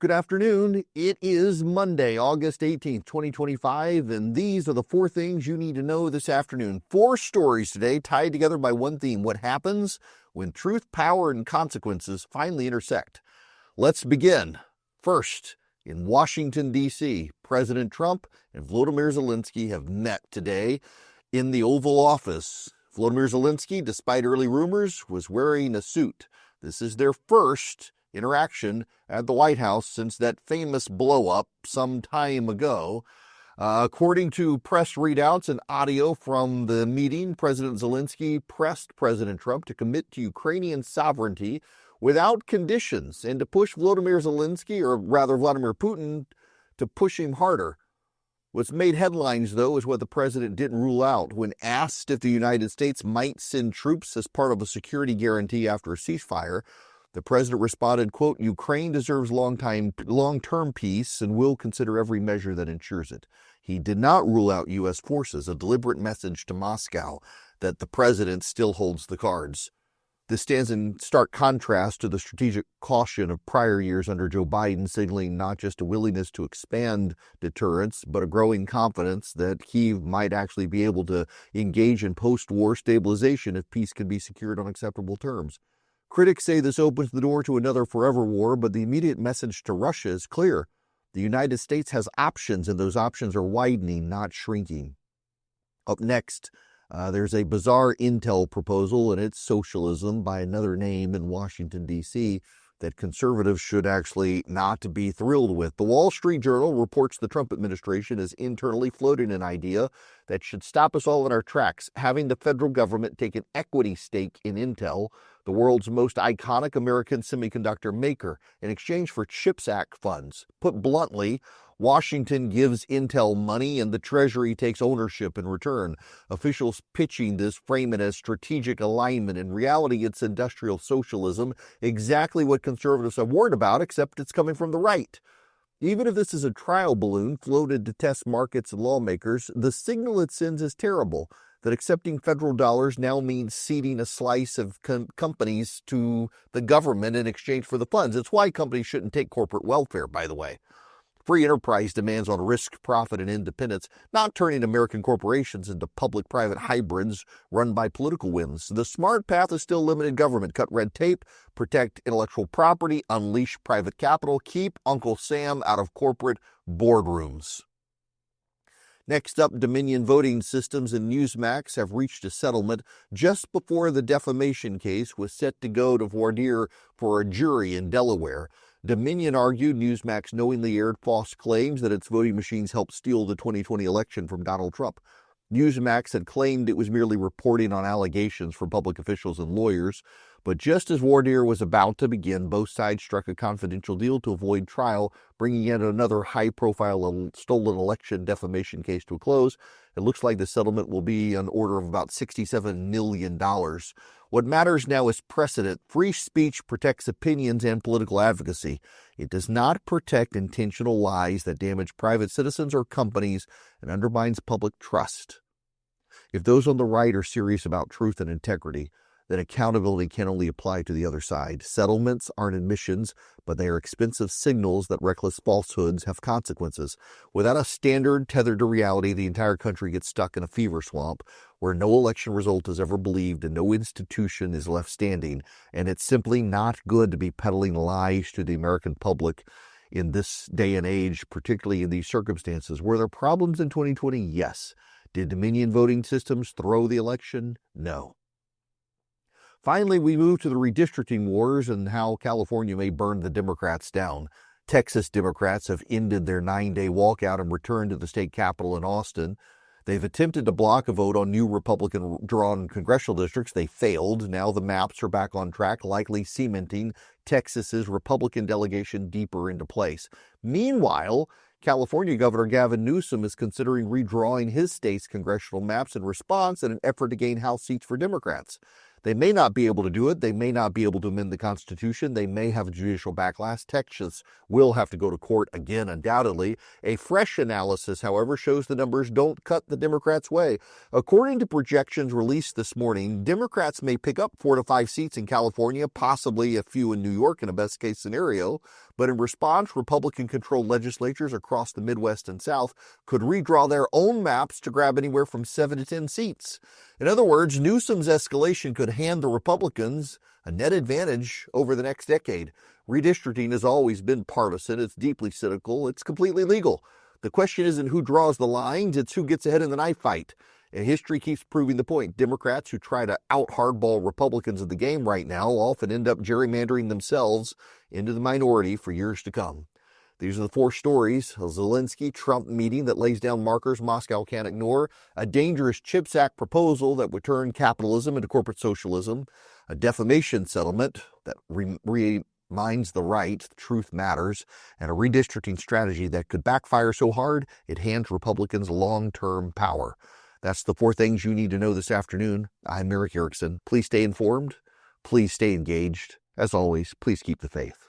Good afternoon. It is Monday, August 18th, 2025, and these are the 4 things you need to know this afternoon. 4 stories today tied together by one theme: what happens when truth, power, and consequences finally intersect. Let's begin. First, in Washington, D.C., President Trump and Volodymyr Zelensky have met today in the Oval Office. Volodymyr Zelensky, despite early rumors, was wearing a suit. This is their first interaction at the White House since that famous blow-up some time ago. According to press readouts and audio from the meeting, President Zelensky pressed President Trump to commit to Ukrainian sovereignty without conditions and to push Vladimir Putin, to push him harder. What's made headlines, though, is what the president didn't rule out. When asked if the United States might send troops as part of a security guarantee after a ceasefire, the president responded, quote, "Ukraine deserves long-term peace and will consider every measure that ensures it." He did not rule out U.S. forces, a deliberate message to Moscow that the president still holds the cards. This stands in stark contrast to the strategic caution of prior years under Joe Biden, signaling not just a willingness to expand deterrence, but a growing confidence that Kyiv might actually be able to engage in post-war stabilization if peace can be secured on acceptable terms. Critics say this opens the door to another forever war, but the immediate message to Russia is clear. The United States has options, and those options are widening, not shrinking. Up next, there's a bizarre intel proposal, and it's socialism by another name in Washington, D.C., that conservatives should actually not be thrilled with. The Wall Street Journal reports the Trump administration is internally floating an idea that should stop us all in our tracks: having the federal government take an equity stake in Intel, the world's most iconic American semiconductor maker, in exchange for CHIPS Act funds. Put bluntly, Washington gives Intel money and the Treasury takes ownership in return. Officials pitching this frame it as strategic alignment. In reality, it's industrial socialism, exactly what conservatives have warned about, except it's coming from the right. Even if this is a trial balloon floated to test markets and lawmakers, the signal it sends is terrible. That accepting federal dollars now means ceding a slice of companies to the government in exchange for the funds. It's why companies shouldn't take corporate welfare, by the way. Free enterprise demands on risk, profit, and independence, not turning American corporations into public-private hybrids run by political whims. The smart path is still limited government. Cut red tape, protect intellectual property, unleash private capital, keep Uncle Sam out of corporate boardrooms. Next up, Dominion voting systems and Newsmax have reached a settlement just before the defamation case was set to go to voir dire for a jury in Delaware. Dominion argued Newsmax knowingly aired false claims that its voting machines helped steal the 2020 election from Donald Trump. Newsmax had claimed it was merely reporting on allegations from public officials and lawyers, but just as voir dire was about to begin, both sides struck a confidential deal to avoid trial, bringing yet another high-profile stolen election defamation case to a close. It looks like the settlement will be on order of about $67 million. What matters now is precedent. Free speech protects opinions and political advocacy. It does not protect intentional lies that damage private citizens or companies and undermines public trust. If those on the right are serious about truth and integrity, then accountability can only apply to the other side. Settlements aren't admissions, but they are expensive signals that reckless falsehoods have consequences. Without a standard tethered to reality, the entire country gets stuck in a fever swamp where no election result is ever believed and no institution is left standing. And it's simply not good to be peddling lies to the American public in this day and age, particularly in these circumstances. Were there problems in 2020? Yes. Did Dominion voting systems throw the election? No. Finally, we move to the redistricting wars and how California may burn the Democrats down. Texas Democrats have ended their 9-day walkout and returned to the state capitol in Austin. They've attempted to block a vote on new Republican-drawn congressional districts. They failed. Now the maps are back on track, likely cementing Texas's Republican delegation deeper into place. Meanwhile, California Governor Gavin Newsom is considering redrawing his state's congressional maps in response in an effort to gain House seats for Democrats. They may not be able to do it. They may not be able to amend the Constitution. They may have a judicial backlash. Texas will have to go to court again, undoubtedly. A fresh analysis, however, shows the numbers don't cut the Democrats' way. According to projections released this morning, Democrats may pick up 4 to 5 seats in California, possibly a few in New York in a best-case scenario. But in response, Republican-controlled legislatures across the Midwest and South could redraw their own maps to grab anywhere from 7 to 10 seats. In other words, Newsom's escalation could hand the Republicans a net advantage over the next decade. Redistricting has always been partisan. It's deeply cynical. It's completely legal. The question isn't who draws the lines, it's who gets ahead in the knife fight. And history keeps proving the point. Democrats who try to out-hardball Republicans in the game right now often end up gerrymandering themselves into the minority for years to come. These are the 4 stories: a Zelensky-Trump meeting that lays down markers Moscow can't ignore, a dangerous CHIPS Act proposal that would turn capitalism into corporate socialism, a defamation settlement that reminds the right truth matters, and a redistricting strategy that could backfire so hard it hands Republicans long-term power. That's the 4 things you need to know this afternoon. I'm Erick Erickson. Please stay informed. Please stay engaged. As always, please keep the faith.